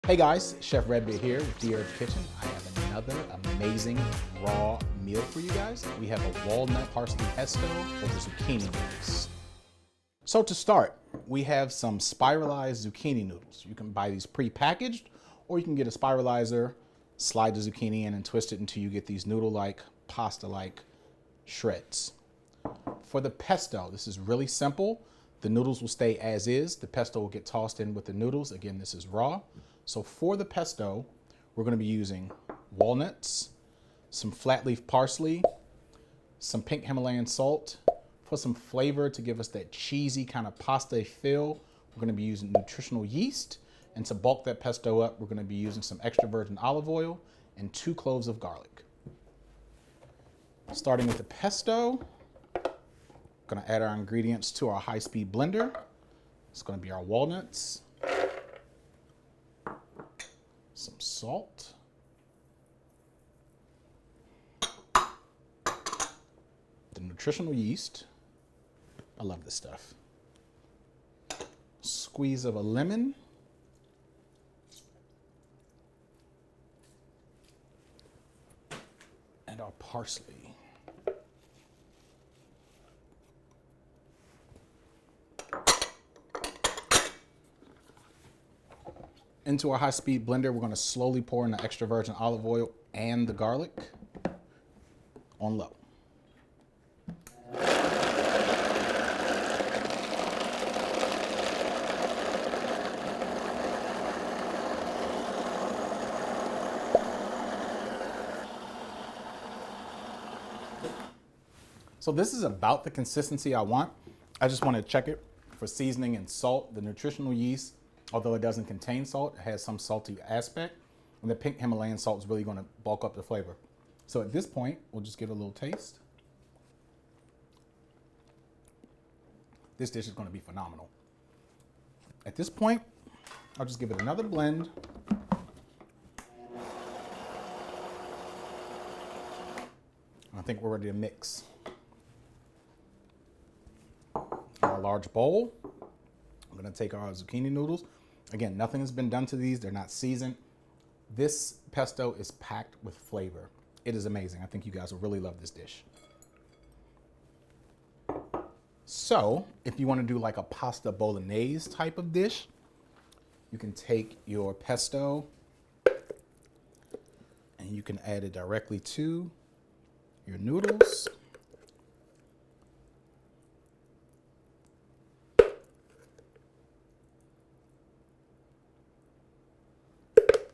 Hey guys, Chef RedBeard here with Dherbs Kitchen. I have another amazing raw meal for you guys. We have a walnut parsley pesto over zucchini noodles. So to start, we have some spiralized zucchini noodles. You can buy these pre-packaged, or you can get a spiralizer, slide the zucchini in and twist it until you get these noodle-like, pasta-like shreds. For the pesto, this is really simple. The noodles will stay as is. The pesto will get tossed in with the noodles. Again, this is raw. So for the pesto, we're going to be using walnuts, some flat leaf parsley, some pink Himalayan salt. For some flavor to give us that cheesy kind of pasta feel, we're going to be using nutritional yeast. And to bulk that pesto up, we're going to be using some extra virgin olive oil and 2 cloves of garlic. Starting with the pesto, we're going to add our ingredients to our high-speed blender. It's going to be our walnuts, some salt, the nutritional yeast. I love this stuff. Squeeze of a lemon. And our parsley. Into our high-speed blender, we're going to slowly pour in the extra virgin olive oil and the garlic on low. So this is about the consistency I want. I just want to check it for seasoning and salt. The nutritional yeast, although it doesn't contain salt, it has some salty aspect. And the pink Himalayan salt is really going to bulk up the flavor. So at this point, we'll just give it a little taste. This dish is going to be phenomenal. At this point, I'll just give it another blend. I think we're ready to mix. Our large bowl. I'm going to take our zucchini noodles. Again, nothing has been done to these. They're not seasoned. This pesto is packed with flavor. It is amazing. I think you guys will really love this dish. So if you want to do like a pasta bolognese type of dish, you can take your pesto and you can add it directly to your noodles.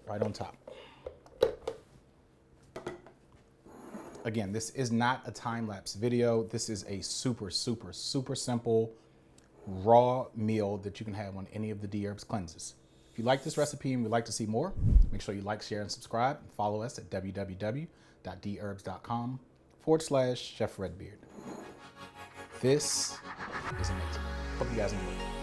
Right on top. Again, this is not a time-lapse video. This is a super simple raw meal that you can have on any of the Dherbs cleanses. If you like this recipe and would like to see more, make sure you like, share, and subscribe. And follow us at www.dherbs.com/Chef RedBeard. This is amazing. Hope you guys enjoy it.